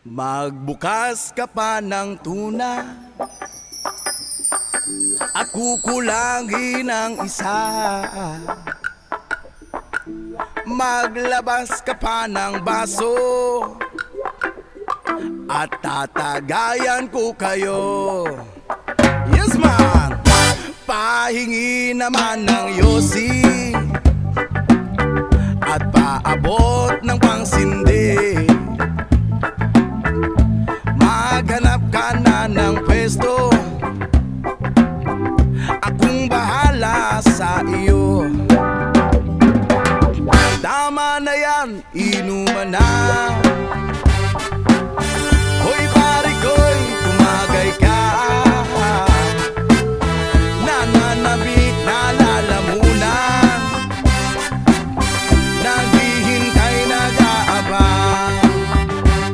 Magbukas ka pa ng tuna at kukulangin ang isa. Maglabas ka pa ng baso at tatagayan ko kayo. Yes man! Pahingi naman ng yosi at paabot ng pangsinda.